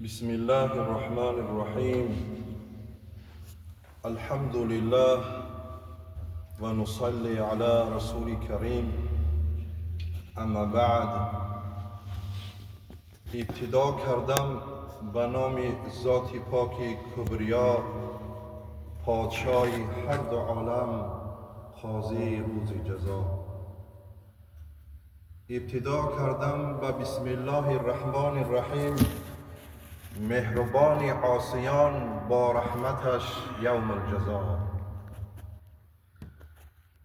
بسم الله الرحمن الرحيم. الحمد لله ونصلي على رسول كريم. اما بعد، ابتدا کردم به نام ذات پاک کبریا، پادشاه هر دو عالم، قاضی روز جزا. ابتدا کردم به بسم الله الرحمن الرحیم، مهربان عاصیان با رحمتش یوم الجزا.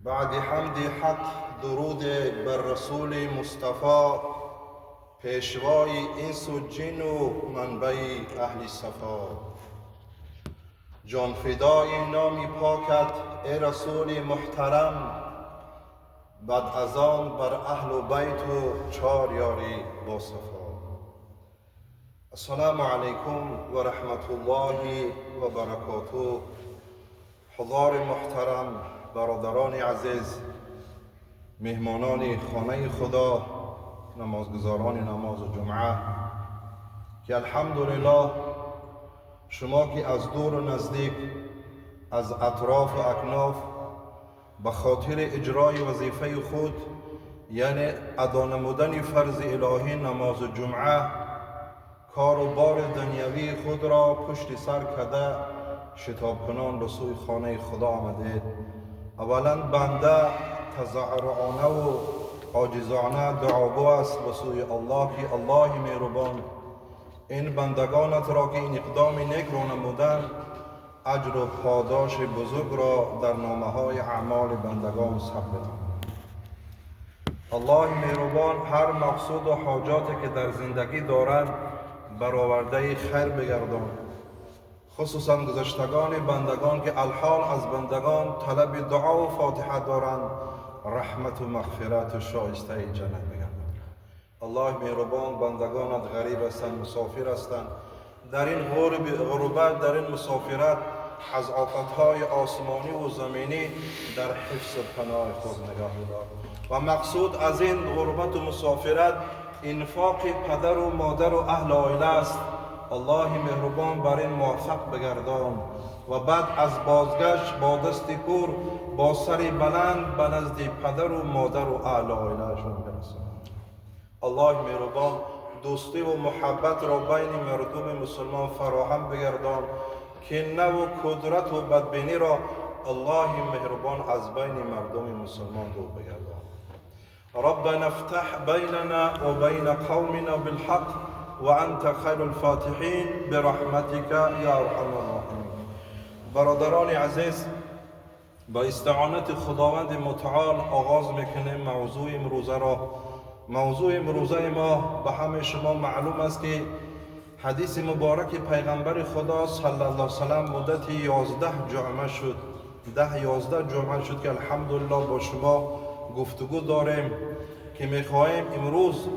بعد حمد حق درود بر رسول مصطفی، پیشوای انس و جن و منبع اهل صفا. جان فدای نام پاکت ای رسول محترم، بعد از آن بر اهل و بیت و چار یاری با صفا. السلام علیکم و رحمت الله و برکاته. حضار محترم، برادران عزیز، مهمانان خانه خدا، نمازگزاران نماز جمعه، که الحمدلله شما که از دور و نزدیک، از اطراف و اکناف به خاطر اجرای وظیفه خود، یعنی ادا نمودن فرض الهی نماز جمعه، کار و بار دنیوی خود را پشت سر کرده شتاب کنان به سوی خانه خدا آمدید. اولا بنده تضرعانه و عاجزانه دعاگو است به سوی الله که الله مهربان این بندگانت را که این اقدام نیک را نمودند، اجر و پاداش بزرگ را در نامه های اعمال بندگان ثبت کند. الله مهربان هر مقصود و حاجاتی که در زندگی دارند برآورده خیر بگردان، خصوصا گذشتگان بندگان که الحال از بندگان طلب دعا و فاتحه دارند، رحمت و مغفرت و شایسته جنت بگردان. الله مهربان بندگانت غریب هستند، مسافر هستند، در این غربت، در این مسافرت از آفتهای آسمانی و زمینی در حفظ و پناه خود نگاه دار. و مقصود از این غربت و مسافرت انفاق پدر و مادر و اهل آیله است. الله مهربان بر این موفق بگردان و بعد از بازگشت با دست پر، با سری بلند به نزد پدر و مادر و اهل آیلهشون برسانند. الله مهربان دوستی و محبت را بین مردم مسلمان فراهم بگردان، که نه و قدرت و بدبینی را الله مهربان از بین مردم مسلمان دور بگردان. ربنا افتح بیننا و بین قومنا بالحق و انت خیر الفاتحین برحمتک یا ارحم الراحمین. برادران عزیز، با استعانت خداوند متعال آغاز میکنیم موضوع امروزه را. موضوع امروزه ما به همه شما معلوم است که حدیث مبارک پیغمبر خدا صلی الله علیه و سلم مدت 11 جمعه شد، 11 جمعه شد که الحمدلله با شما گفتگو داریم که میخواهیم امروز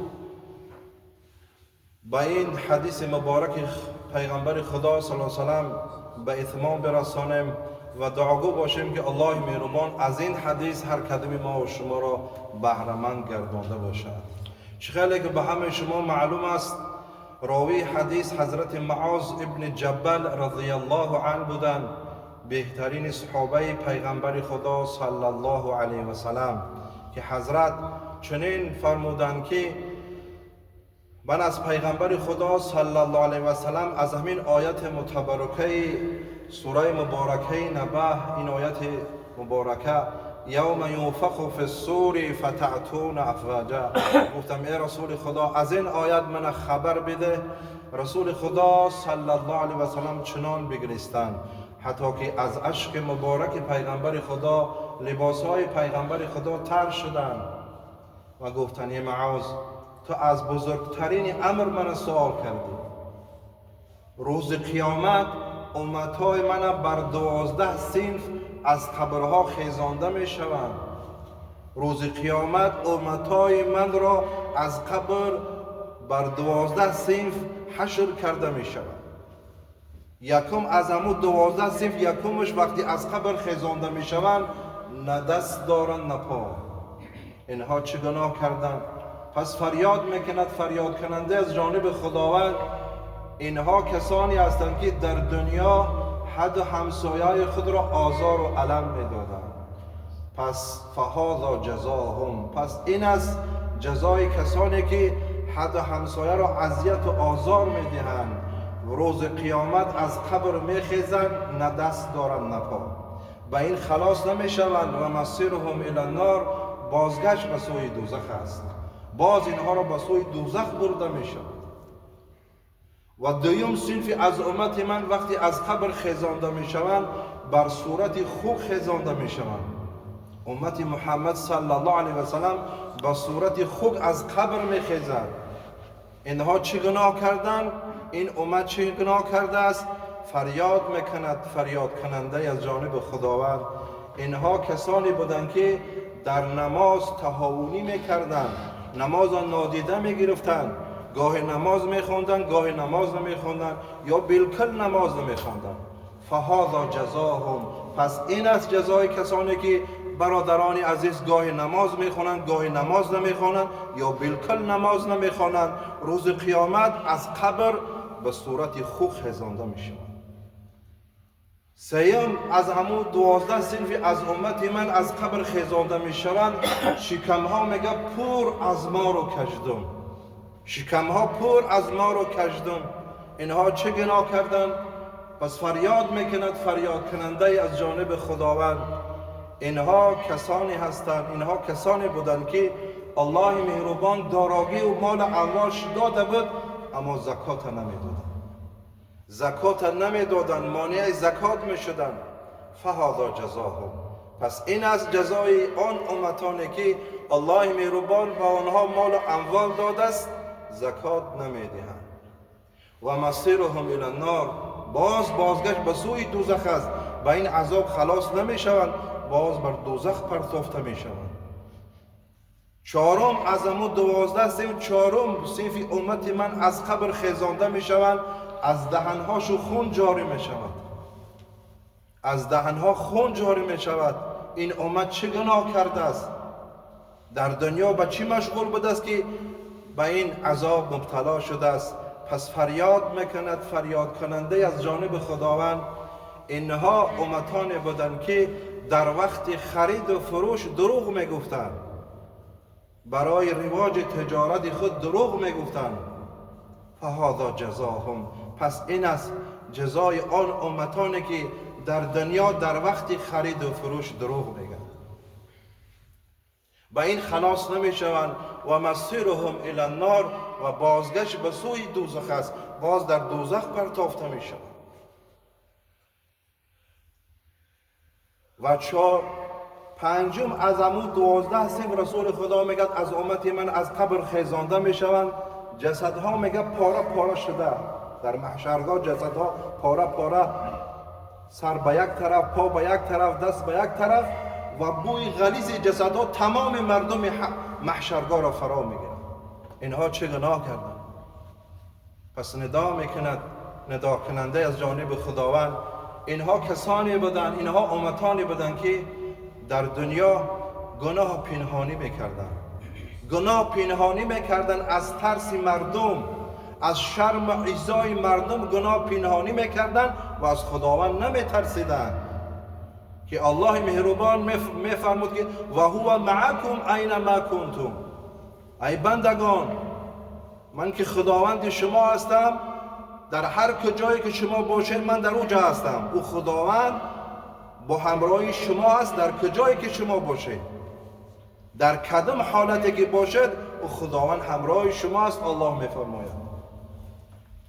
با این حدیث مبارک پیغمبر خدا صلی الله علیه و سلم به اتمام برسانیم و دعاگو باشیم که الله مهربان از این حدیث هر کدام ما و شما را بهره‌مند گردانده باشد. خیلی که به همه شما معلوم است راوی حدیث حضرت معاذ ابن جبل رضی الله عنه بودند، بهترین صحابه پیغمبر خدا صلی الله علیه و سلم، که حضرت چنین فرمودند که من از پیغمبر خدا صلی الله علیه و سلم از همین آیت متبرکه سوره مبارکه نبه، این آیت مبارکه یوم ینفخ فی الصور فتأتون افواجا، گفتم ای رسول خدا از این آیت من خبر بده. رسول خدا صلی الله علیه و سلم چنان بگریستند حتی که از اشک مبارک پیغمبر خدا لباسهای پیغمبر خدا تر شدند و گفتند ای معاذ تو از بزرگترین امر من سوال کردی. روز قیامت امتهای من بر 12 صنف از قبرها خیزانده می شوند. روز قیامت امتهای من را از قبر بر 12 صنف حشر کرده می شوند. یکم از همون 12 صنف یکمش وقتی از قبر خیزانده می شوند نه دست دارند نه پا. اینها چه گناه کردند؟ پس فریاد میکند فریاد کننده از جانب خداوند اینها کسانی هستند که در دنیا حد و همسایه خود را آزار و الم میدادند. پس فهذا جزاهم، پس این است جزای کسانی که حد و همسایه را اذیت و آزار میدهند. روز قیامت از قبر میخیزند، نه دست دارند نه پا، به این خلاص نمیشوند. و مصیرهم الی النار، بازگشت به سوی دوزخ است. باز اینها را به سوی دوزخ برده میشود. و دویم صنف از امت من وقتی از قبر خیزانده میشوند، بر صورت خوک خیزانده میشوند. امت محمد صلی الله علیه و سلم به صورت خوک از قبر میخیزند. اینها چه گناه کردند؟ این امت چه گناه کرده است؟ فریاد میکند، فریاد کننده از جانب خداوند. اینها کسانی بودند که در نماز تهاونی میکردند، نماز را نادیده میگرفتند، گاه نماز میخواندند، گاه نماز نمیخواندند، یا بالکل نماز نمیخواندند. فهذا جزاهم، پس این است جزای کسانی که برادران عزیز گاه نماز میخوانند، گاه نماز نمیخوانند، یا بالکل نماز نمیخوانند. روز قیامت از قبر به صورت خوک خیزانده میشوند. سیم از همون 12 صنف از امت من از قبر خیزانده میشوند. شکمها میگه پر از مار و کژدم، شکمها پر از مار و کژدم. اینها چه گناه کردند؟ پس فریاد میکند، فریاد کننده از جانب خداوند. اینها کسانی هستند، اینها کسانی بودند که الله مهربان دارایی و مال اموالش داده بود، اما زکات نمیدادند، زکات نمیدادند، مانع زکات میشدند. فهذا جزاهم، پس این از جزای آن امتانی که الله مهربان به آنها مال و اموال داده است، زکات نمیدهند. و مصیرهم الی النار، بازگشت به سوی دوزخ است. به این عذاب خلاص نمیشوند، باز بر دوزخ پرتافته میشوند. چهارم از همون 12 صنف، چهارم صنف امت من از قبر خیزانده میشوند. از دهنهاشو خون جاری میشود، از دهنها خون جاری میشود. این امت چه گناه کرده است؟ در دنیا به چی مشغول بوده است که به این عذاب مبتلا شده است؟ پس فریاد میکند، فریاد کننده از جانب خداوند. اینها امتان بودند که در وقت خرید و فروش دروغ میگفتند، برای رواج تجارت خود دروغ میگفتند. فهذا جزاهم، پس این است جزای آن امتانی که در دنیا در وقت خرید و فروش دروغ میگن، با این خلاص نمیشوند. و مصیرهم الی النار، و بازگشت به سوی دوزخ است، باز در دوزخ پرتافته میشوند. و پنجم از همون 12 صنف رسول خدا میگه از امت من از قبر خیزانده میشوند. جسدها میگه پاره پاره شده، در محشرگاه جسدها پاره پاره، سر به یک طرف، پا به یک طرف، دست به یک طرف، و بوی غلیظ جسدها تمام مردم محشرگاه را فرا میگیرد. اینها چه گناه کردند؟ پس ندا میکند، ندا کننده از جانب خداوند. اینها کسانی بودند، اینها امتانی بودند که در دنیا گناه پنهانی میکردند، گناه پنهانی میکردند، از ترس مردم، از شرم و ایذای مردم گناه پنهانی میکردند و از خداوند نمیترسیدند. که الله مهربان میفرمود که و هو معکم اینما کنتم، ای بندگان من که خداوند شما هستم، در هر کجایی که شما باشید من در اوجا هستم. او خداوند با همراه شما است در کجایی که شما باشید، در کدام حالتی که باشد او خداوند همراه شما است. الله میفرماید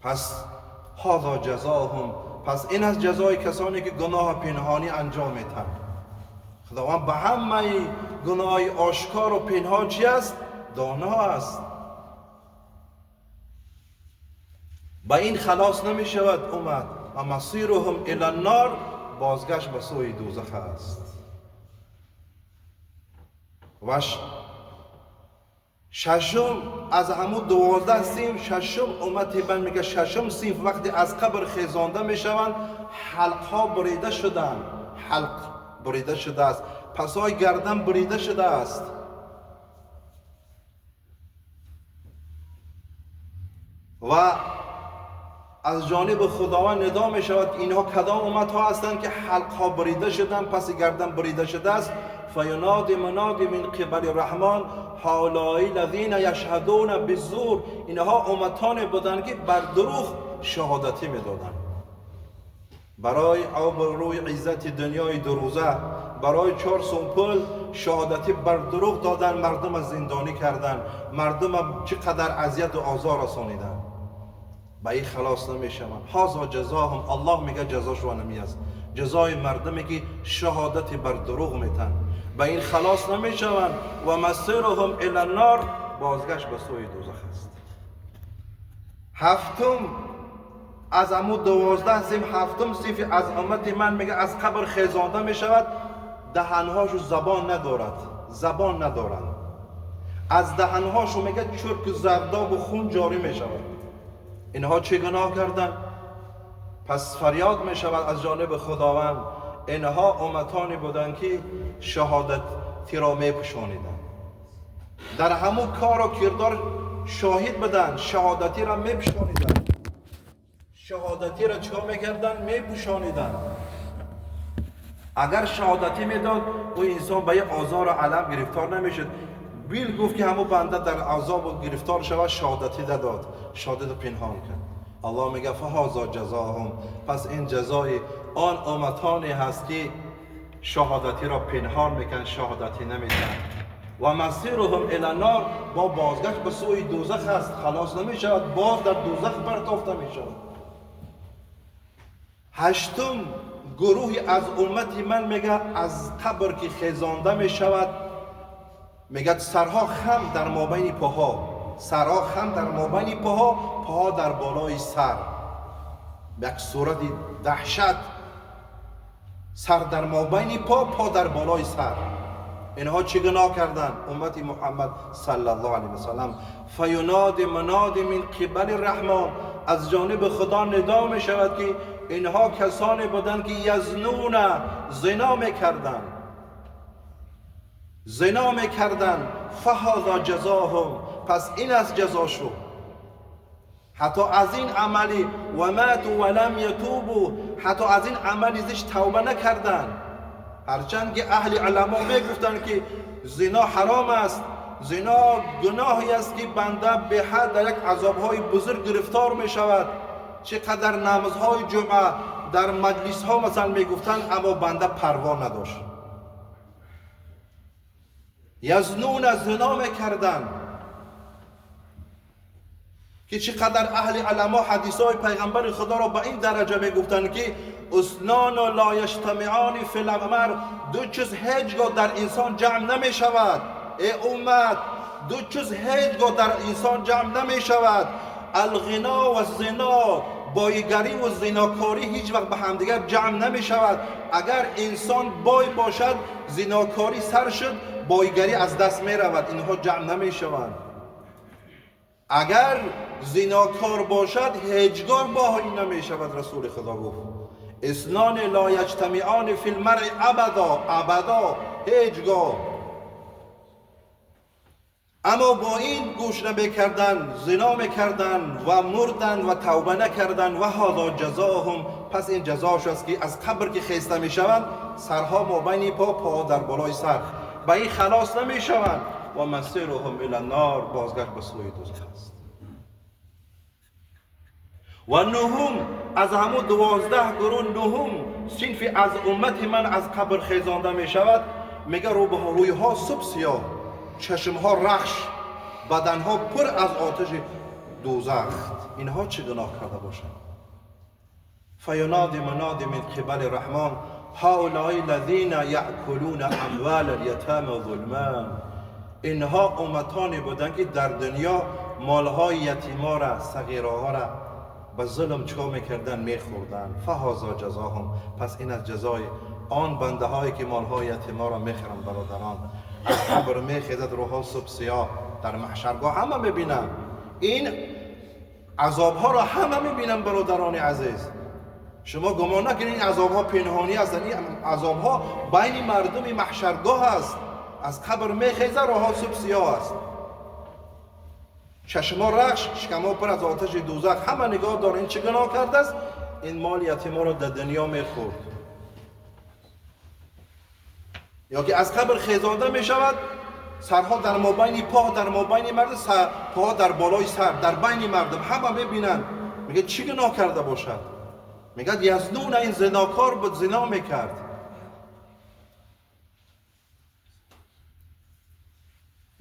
پس هذا جزاهم، پس این از جزای کسانی که گناه پنهانی انجام میدهند. خداوند به همه گناه آشکار و پنهان چی است؟ دانا است. با این خلاص نمی شود امت. و مصیرهم الی النار، بازگشت به سوی دوزخ است. و ششم از همون 12 صنف، ششم امت من میگه ششم صنف وقتی از قبر خیزانده میشوند، حلقها بریده شدند، حلق بریده شده است، پسای گردن بریده شده است. و از جانب خداوند ندا می شود اینها کدام امتها هستند که حلقها بریده شدن، پس گردن بریده شده است. فینادی منادی من قبل الرحمن هؤلاء الذین یشهدون بالزور، اینها امتان بودند که بر دروغ شهادتی میدادند. برای آبروی عزت دنیای دو روزه، برای 4 سومپل شهادتی بر دروغ دادن، مردم زندانی کردن، مردم چقدر اذیت و آزار رسانیدن. با این خلاص نمیشوند. هذا جزاهم، الله میگه جزاشون نمی است، جزای مردمی که شهادتی بر دروغ میتن، با این خلاص نمیشوند. و مصیرهم الی النار، بازگشت به سوی دوزخ است. هفتم از امو 12 سیم، هفتم صفی از امت من میگه از قبر خیزانده میشود، دهنهاشو زبان ندارد، زبان ندارند، از دهنهاشو میگه چرک زرداب و خون جاری میشود. اینها چه گناه کردن؟ پس فریاد می شود از جانب خداوند، اینها امتانی بودند که شهادتی را می پوشانیدند، در همون کار و کردار شاهد بدن، شهادتی را می پوشانیدند. شهادتی را چکار می کردن؟ می پوشانیدند. اگر شهادتی می داد و انسان به یک آزار و علم گرفتار نمی شد. بیل گفت که همون بنده در عذاب و گرفتار شود، شهادتی داد، شهادت پنهان کرد. الله میگه فهذا جزاهم، پس این جزای آن امتانی هست که شهادتی را پنهان میکن، شهادتی نمیدن. و مصیرهم الی النار، با بازگشت به سوی دوزخ است، خلاص نمیشود، باز در دوزخ پرتافته میشود. هشتم گروهی از امت من میگه از قبر که خیزانده میشود، میگه سرها خم در مابین پاها، سرها خم در مابین پاها، پاها در بالای سر، یک صورت دهشت، سر در مابین پا، پا در بالای سر. اینها چه گناه کردن؟ امت محمد صلی الله علیه وسلم. فیناد مناد من قبل الرحمن، از جانب خدا ندا می شود که اینها کسانی بودند که یزنون، زنا میکردند، زنا میکردند. فهذا جزاهم، پس این از جزاشو. حتی از این عملی و ماتوا ولم یتوبوا، حتی از این عملی زش توبه نکردند. هرچند که اهل علما میگفتند که زنا حرام است، زنا گناهی است که بنده به حد در یک عذابهای بزرگ گرفتار می شود. چقدر نمازهای جمعه در مجلس ها مثلا میگفتند، اما بنده پروا نداشت. یزنون، زنا میکردند. که چقدر اهل علما حدیث های پیغمبر خدا را به این درجه میگفتند که اسنان لا یجتمعان فی العمر، دو چیز هیچگاه در انسان جمع نمی شود. ای امت، دو چیز هیچگاه در انسان جمع نمی شود. الغنا و الزنا، بایگری و زناکاری هیچ وقت به همدیگر جمع نمی شود. اگر انسان بای باشد، زناکاری سر شد، بایگری از دست می رود، اینها جمع نمی شوند. اگر زناکار باشد، هیچگاه باهایی نمی شود. رسول خدا گفت اسنان لا یجتمعان فی المرء ابدا، ابدا، هیچگاه. اما با این گوش نمیکردن، زنا میکردن و مردن و توبه نکردن. و هذا جزاهم، پس این جزاش است که از قبر که خیسته میشوند، سرها مابین پا، پا در بالای سر، با این خلاص نمیشوند. و مصیرهم الی النار، بازگشت به سوی دوزخ است. و نهم از همون 12 گروه، نهم صنفی از امت من از قبر خیزانده میشود، میگه رویها سب سیاه، چشمها رخش، بدنها پر از آتش دوزخ. اینها چه گناه کرده باشند؟ فینادی منادی من قبل الرحمن هؤلاء الذین یأکلون اموال الیتامی ظلما، اینها امتانی بودند که در دنیا مالهای یتیما را، صغیرها را به ظلم چکار میکردن؟ میخوردن. فهذا جزاهم، پس این از جزای آن بنده هایی که مالهای یتیما را میخورند. برادران، از قبر میخیزد، روحا صبح سیاه در محشرگاه همه میبینن. این عذاب ها را همه میبینن. برادران عزیز، شما گمان نکنید این عذاب ها پنهانی هستند. این عذاب ها بین مردم محشرگاه است. از قبر میخیزد، روحا صبح سیاه است. چشما رخش، شکمها پر از آتش دوزخ، همه نگاه داره این چه گناه کرده است. این مال یتیما را در دنیا میخورد. یا که از قبر خیزانده می شود، سرها در مابین پا، در مابین مرد، پا در بالای سر، در بین مردم همه میبینند. میگه چی گناه کرده باشد؟ میگه یزنون، این زناکار بود، زنا میکرد.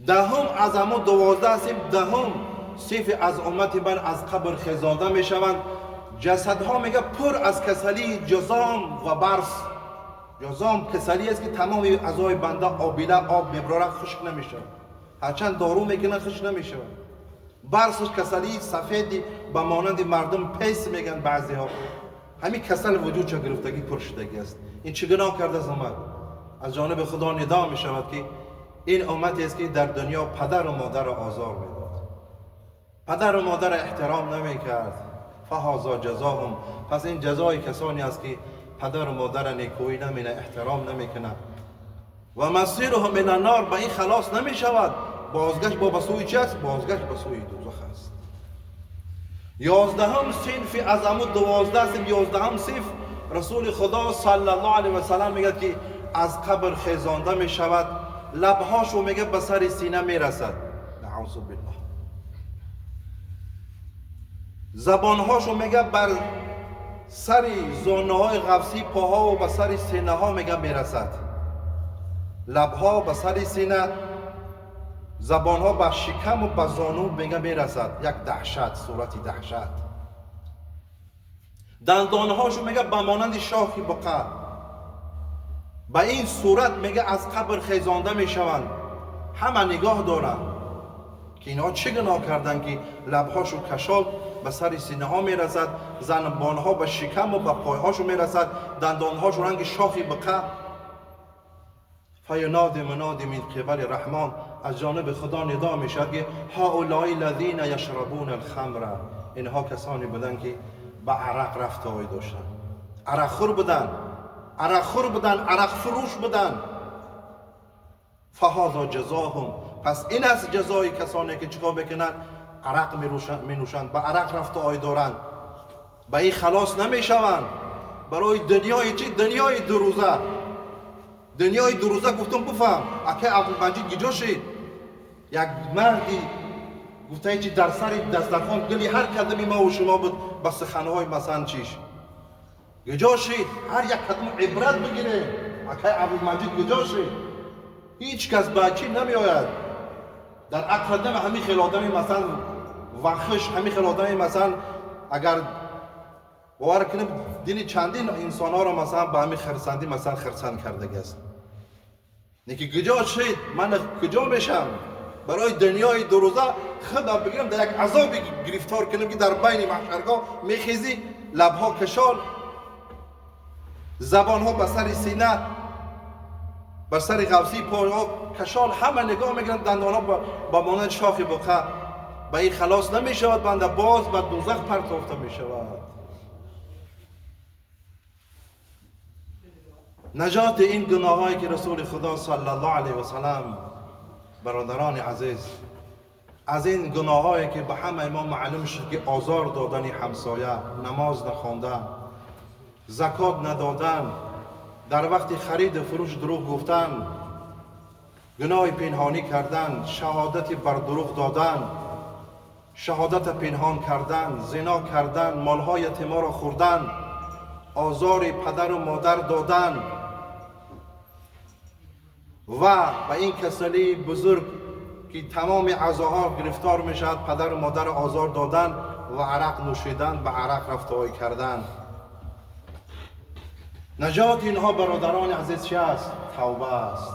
دهم از همون 12 سیف، دهم سیف از امت من از قبر خیزانده میشوند. جسدها میگه پر از کسلی، جزام و برس. جزام کسلی است که تمام اعضای بنده آبیله، آب میبراره، خشک نمیشه. هرچند دارو میکنه خشک نمیشه. برسش کسلی سفیدی به مانند مردم پیس میگن بعضی ها. همین کسل وجود چه گرفتگی پرشدگی است. این چه گناه کرده از امت؟ از جانب خدا ندا می شود که این امتی است که در دنیا پدر و مادر را آزار میداد، پدر و مادر احترام نمیکرد. فهذا جزاهم، پس این جزای کسانی است که پدر و مادر نیکویی نمینه، احترام نمیکنه. و مسیرهم من النار، به این خلاص نمی شود. بازگشت با بسوی چی است؟ بازگشت به سوی دوزخ است. 11ام صنف از همون 12 صنف، 11ام صنف رسول خدا صلی الله علیه و سلم میگه که از قبر خیزانده می شود، لبهاشو میگه به سر سینه میرسد، نعوذ بالله. زبانهاشو میگه بر سر زانه های قفسی، پاها و به سر سینه ها میگه میرسد. لبها به سر سینه، زبانها به شکم و به زانو میگه میرسد. یک دهشت، صورتی دهشت. دندانهاشو میگه به مانند شاخی بقه. به این صورت میگه از قبر خیزانده میشوند. همه نگاه دارن که اینها چه گناه کردن که لبهاشو کشال به سر سینه ها میرسد، زنبانها به شکم و به پایهاشو میرسد، دندانهاشو رنگ شاخی بقه. فینادی منادی من قبل رحمان، از جانب خدا ندا میشد که هؤلاء الذین یشربون الخمر، اینها کسانی بودن که به عرق رفتاری داشتن، عرق خور بودن، عرق خور بودن، عرق فروش بودن. فهذا جزاهم، پس این است جزای کسانی که چیکار بکنن؟ عرق می نوشند، به عرق رفتاری دارند، به این خلاص نمیشوند. برای دنیای چی؟ دنیای دو روزه. دنیای دو روزه گفتم بفهم، اکه عبدالمجید گیجا شد، یک مردی گفته چی در سر دسترخوان گلی هر کدمی ما و شما بود به سخنهای مثلا چیش گیجا شد، هر یک کدم عبرت بگیره. اکه عبدالمجید گیجا شد، هیچ کس به چی نمی آید. در اقدم همین خیل آدمی مثلا وخش، همین خیل آدمی مثلا اگر باور کنیم دین چندین انسان ها را مثلا به همین خرسندی مثلا خرسند کرده است. نیکی گجا شد، من کجا میشم؟ برای دنیای دو روزه خدا بگیرم در یک عذاب گرفتار کنم که در بین محشرگاه میخیزی، لبها کشال، زبانها به سر سینه، بر سر قوسی، پاها کشال، همه نگاه میگیرن، دندانها با مانند شاخ بقه. به این خلاص نمیشود، بنده باز به دوزخ پرتافته میشود. نجات این گناه هایی که رسول خدا صلی الله علیه و سلم، برادران عزیز، از این گناه هایی که به همه ما معلوم شد که آزار دادن همسایه، نماز نخواندن، زکات ندادن، در وقت خرید فروش دروغ گفتن، گناه پنهانی کردن، شهادت بر دروغ دادن، شهادت پنهان کردن، زنا کردن، مالهای یتیما را خوردن، آزار پدر و مادر دادن و به این کسلی بزرگ که تمام اعضاها گرفتار می شود، پدر و مادر آزار دادن و عرق نوشیدن، به عرق رفتاری کردن. نجات اینها برادران عزیز چی است؟ توبه است.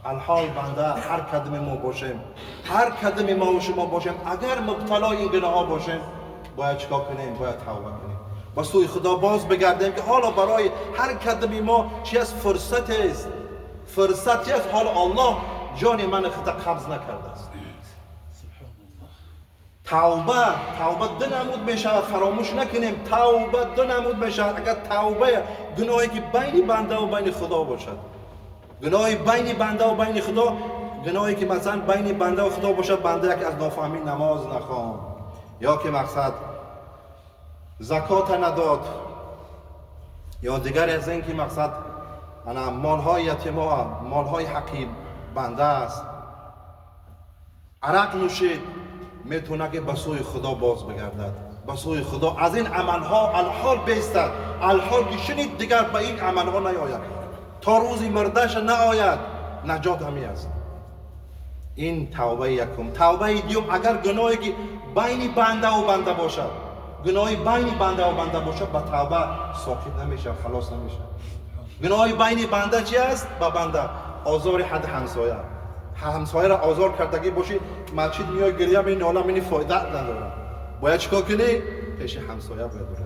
الحال بنده هر کدام ما باشیم، هر کدام ما و شما باشیم، اگر مبتلا این گناه ها باشیم، باید چیکار کنیم؟ باید توبه کنیم، با سوی خدا باز بگردیم که حالا برای هر کدام ما چی است؟ فرصت است. فرصتی است. حال الله جان من خدا قبض نکرده است. توبه دو نمود میشه، فراموش نکنیم. توبه دو نمود میشه. اگر توبه گناهی که بین بنده و بین خدا باشد، گناهی بین بنده و بین خدا، گناهی که مثلا بین بنده و خدا باشه، بنده یک از نافهمی نماز نخواند، یا که مقصد زکات نداد، یا دیگر از این که مقصد مالهای یتیما، مالهای حقی بنده است، عرق نوشید، میتونه که به سوی خدا باز بگردد، به سوی خدا از این عملها الحال بیستد، الحال که شنید دیگر به این عملها نیاید، تا روزی مردش نیاید، نجات همی است. این توبه یکم. توبه دیوم، اگر گناهی که بین بنده و بنده باشد، گناهی بین بنده و بنده باشد، به توبه ساکت نمیشه، خلاص نمیشه. گناهی بین بنده چی است؟ با بنده آزار حد همسایه، همسایه را آزار کردگی باشی، مسجد میای گریه می ناله می فایده نداره، باید چیکار کنی؟ پیش همسایه باید بری،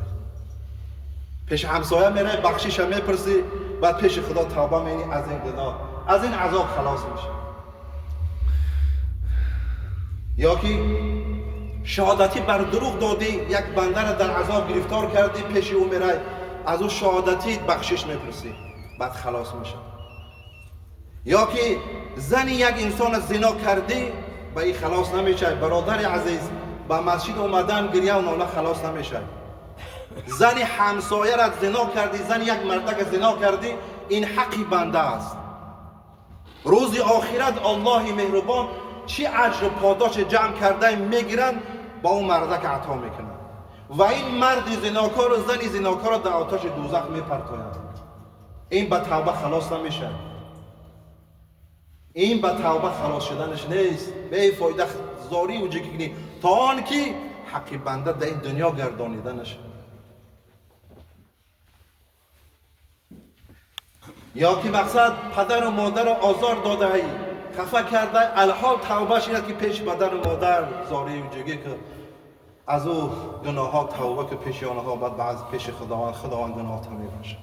پیش همسایه میره، بخشش میپرسی، بعد پیش خدا توبه می‌کنی، از این گناه، از این عذاب خلاص میشه. یا که شهادتی بر دروغ دادی، یک بنده را در عذاب گرفتار کردی، پیش او میره، از او شهادتی بخشش میپرسی، بعد خلاص میشه. یا که زنی یک انسان زنا کردی، به این خلاص نمیشه. برادر عزیز، به مسجد اومدن گریه و ناله خلاص نمیشه. زنی همسایه را زنا کردی، زن یک مردک زنا کردی، این حقی بنده است. روز آخرت الله مهربان چی اجر و پاداش جمع کرده میگیرن، با اون مردک عطا میکنن، و این مرد زناکار و زن زناکار را در آتش دوزخ میپرتویند. این به توبه خلاص نمیشه، این به توبه خلاص شدنش نیست، به فایده زاری و جگیگنی، تا آن که حقی بنده در این دنیا گردانیده نشه. یا که مقصد پدر و مادر را آزار داده ای، خفه کرده، الحال توبهش اینه که پیش پدر و مادر زاری و جگی که از او گناه ها توبه که پیش آنها، بعد بعض پیش خداوند گناه تمیم باشه.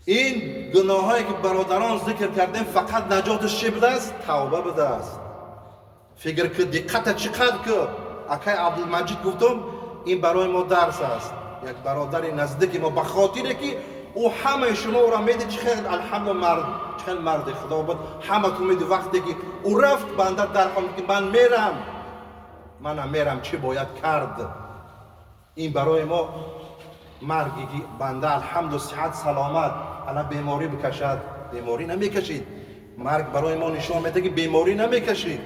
این گناه هایی که برادران ذکر کردیم فقط نجاتش چی بده است؟ توبه بده است. فکر که دقت چقدر که اکای عبدالمجید گفتم، این برای ما درس است. یک برادر نزدیک ما به خاطر که او همه شما را میده، چقدر الحمد مرد، چقدر مرد خدا بود، همه تو میده. وقتی که او رفت بنده در حال که من میرم چی باید کرد. این برای ما مرگی که بنده الحمد صحت سلامت الان بیماری بکشد، بیماری نمیکشید. مرگ برای ما نشان میده که بیماری نمیکشید.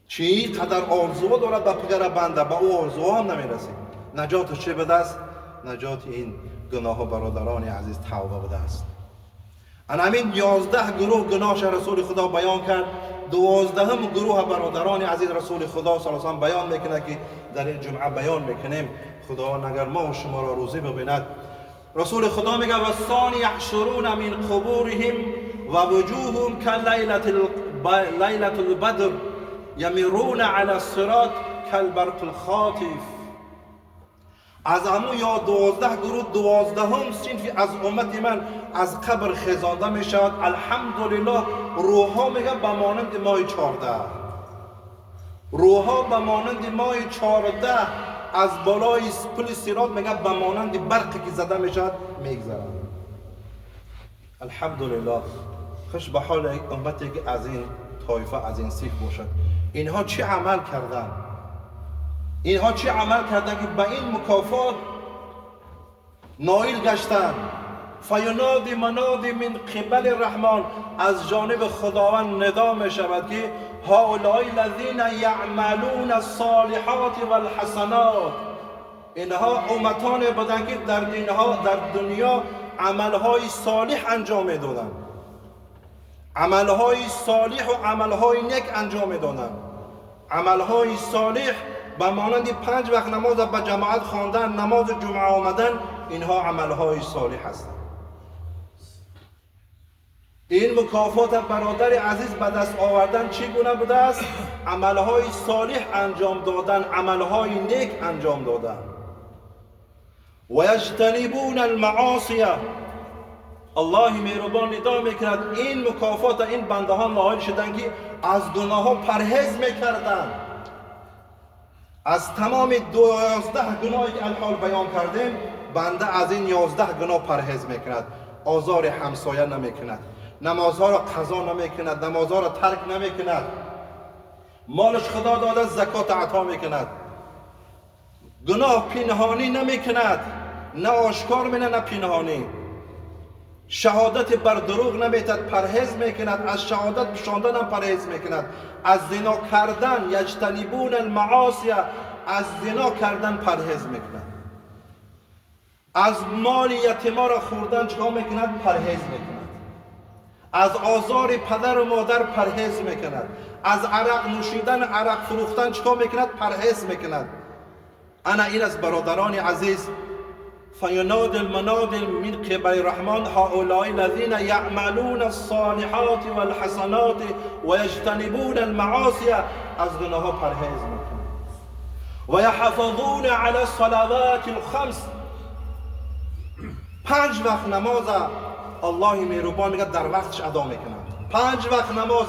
چی قدر آرزو دارد به پدر بنده، به او آرزو هم نمیرسید. نجاتش چه بده است؟ نجات این گناه ها برادران عزیز توبه بده است. همین 11 گروه گناهش رسول خدا بیان کرد. 12ام گروه برادران عزیز رسول خدا صلی الله علیه و بیان میکنه که در این جمعه بیان میکنیم. خدا اگر ما و شما را روزی ببیند. رسول خدا میگه و ثانی یحشرون من قبورهم و وجوههم کلیلة البدر یمرون علی الصراط کالبرق الخاطف. از امو یا 12 گروه 12م صنف از امت من از قبر خزانده میشود. الحمدلله روحها میگه به مانند ماه 14، روحها به مانند ماه 14 از بالای پل صراط میگه به مانند برقی که زده میشد میگذرن. الحمدلله خوش به حال امتی که از این طایفه از این صنف باشد. اینها چه عمل کردن؟ اینها چه عمل کردن که به این مکافات نائل گشتن؟ فینادی منادی من قبل الرحمن، از جانب خداوند ندا می شود که هؤلاء الذین یعملون الصالحات والحسنات، اینها امتان بودند که در دنیا عملهای صالح انجام می دادند، عملهای صالح و عملهای نیک انجام می دادند. عملهای صالح به مانند 5 وقت نماز به جماعت خواندن، نماز جمعه آمدن، اینها عملهای صالح هستند. این مکافات برادر عزیز به دست آوردن چگونه بوده است؟ عملهای صالح انجام دادن، عملهای نیک انجام دادن. و یجتنبون المعاصی، الله مهربان ندا میکند این مکافات این بنده ها نائل شدن که از گناه ها پرهیز میکردن. از تمام 12 گناهی که الحال بیان کردیم، بنده از این 11 گناه پرهیز میکند. آزار همسایه نمیکند، نمازها را قضا نمیکند، نمازها را ترک نمیکند، مالش خدا داده زکات عطا میکند، گناه پنهانی نمیکند، نه آشکار میکنه نه پنهانی، شهادت بر دروغ نمیتد، پرهیز میکند، از شهادت بشاندن هم پرهیز میکند، از زنا کردن یجتنبون المعاصی، از زنا کردن پرهیز میکند، از مال یتیما را خوردن چکار میکند؟ پرهیز میکند، از آزار پدر و مادر پرهیز میکند، از عرق نوشیدن عرق فروختن چکار میکند؟ پرهیز میکند. انا این از برادران عزیز فیناد المناد من قبل الرحمن هؤلاء الذين يعملون الصالحات والحسنات ويجتنبون المعاصي، از گناه ها پرهیز میکنند و یحافظون علی الصلوات الخمس، 5 وقت نماز الله مهربان میگه در وقتش ادا میکنند. 5 وقت نماز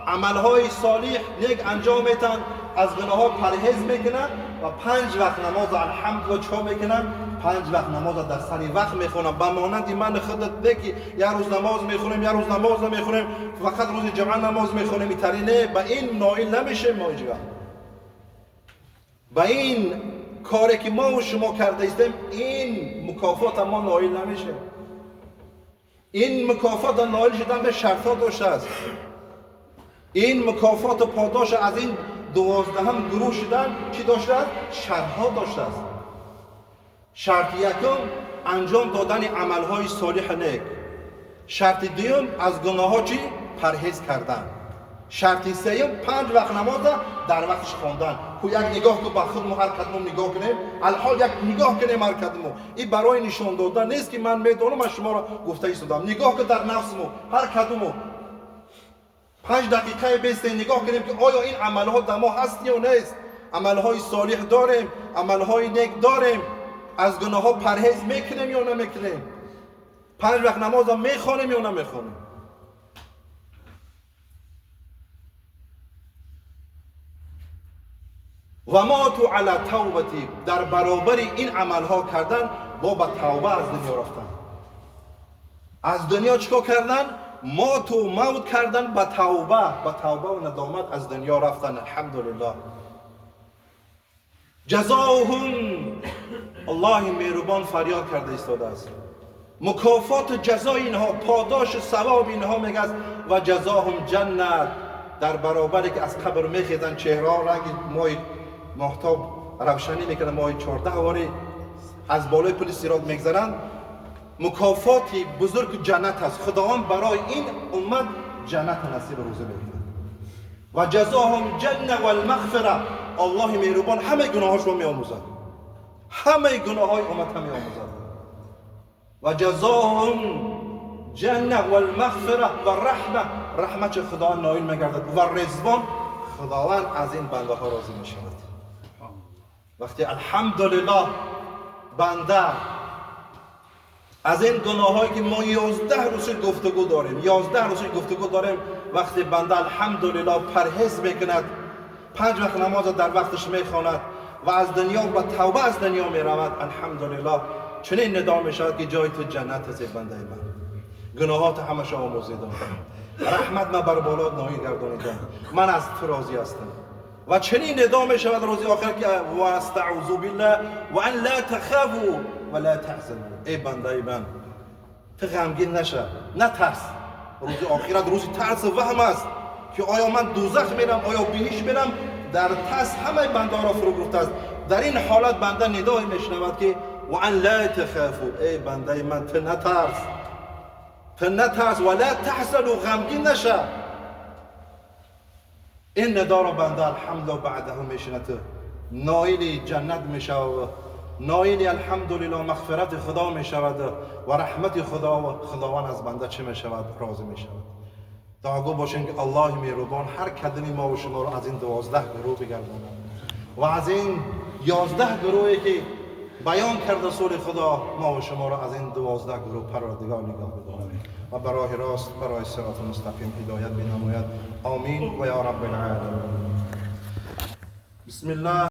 عملهای صالح نیک انجام میتن، از گناه ها پرهیز میکنن و 5 وقت نماز الحمدلله چکار میکنن؟ 5 وقت نماز در سری وقت میخونن. به مانند من خودت دیگه یه روز نماز میخونیم یه روز نماز نمیخونیم، فقط روز جمعه نماز میخونیم، اینطوری نه، به این نائل نمیشه. ما اینجا به این کاری که ما و شما کرده ایستیم این مکافات ما نائل نمیشه. این مکافات نائل شدن به شرطا داشته است. این مکافات پاداش از این 12 گروه شدن چی داشته است؟ شرطها داشته است. شرط یکم انجام دادن عملهای صالح نیک. شرط دوم از گناه ها چی؟ پرهیز کردن. شرط سوم 5 وقت نماز در وقتش خواندن. کو یک نگاه که به خودمون هر کدوم نگاه کنیم، الحال یک نگاه کنیم هر کدوم. این برای نشان دادن نیست که من میدونم من شما را گفته ایستادم. نگاه که در نفسمون هر کدوم 5 دقیقه بیستیم نگاه کنیم که آیا این عملها در ما هست یا نیست. عملهای صالح داریم، عملهای نیک داریم، از گناه ها پرهیز میکنیم یا نمیکنیم، 5 وقت نماز میخوانیم یا نمیخوانیم. و ما تو علی توبتی، در برابر این عملها کردن با به توبه از دنیا رفتن. از دنیا چیکار کردن؟ ما تو موت کردن، به توبه و ندامت از دنیا رفتن. الحمدلله. جزاهم، الله مهربان فریاد کرده ایستاده است، مکافات جزای اینها، پاداش ثواب اینها میگه و جزاهم جنت، در برابری که از قبر میخیزن چهره رنگ ماه ماهتاب روشنی میکنه، ماه 14 واری از بالای پل صراط میگذرن، مکافاتی بزرگ جنت است. خداوند برای این امت جنت نصیب روزه میکنه. و جزاهم جنه و المغفره، الله مهربان همه گناهاش رو میآموزد، همه گناه های امت هم میآموزد. و جزاهم جنه و المغفره و رحمه، رحمت خداوند نائل میگردد و رضوان، خداوند از این بنده ها راضی میشود. وقتی الحمدلله بنده از این گناه هایی که ما 11 روز گفتگو داریم، وقتی بنده الحمدلله پرهیز میکند، 5 وقت نماز در وقتش میخواند و از دنیا و توبه از دنیا میرود، الحمدلله چنین ندا میشود که جای تو جنت است بنده من، گناهات همش آمرزیدم، رحمت من بر بالا نائل گردانیدم، من از تو راضی هستم. و چنین ندا میشود روز آخر که و استعوذ بالله و ان لا تخافوا ولا تحزنوا، ای بنده من تو غمگین نشه، نترس. روز آخرت روز ترس و وهم است که آیا من دوزخ میرم آیا بهشت میرم، در ترس همه بنده را فرو گرفته است. در این حالت بنده ندایی میشنود که و ان لا تخافوا، ای بنده من تو نترس ولا تحزنوا، غمگین نشه. این ندا را بنده الحمدلله بعده میشنود، نائل جنت میشود، نائل الحمدلله مغفرت خدا میشود و رحمت خداوند از بنده چه میشود؟ راضی میشود. دعاگو باشین که الله مهربان هر کدومی ما و شما را از این 12 گروه بگرداند و از این 11 گروهی که بیان کرد رسول خدا، ما و شما را از این 12 گروه پروردگار نگاه بدارد و برای راست برای صراط مستقیم هدایت بنماید. آمین و یا رب العالمین. بسم الله.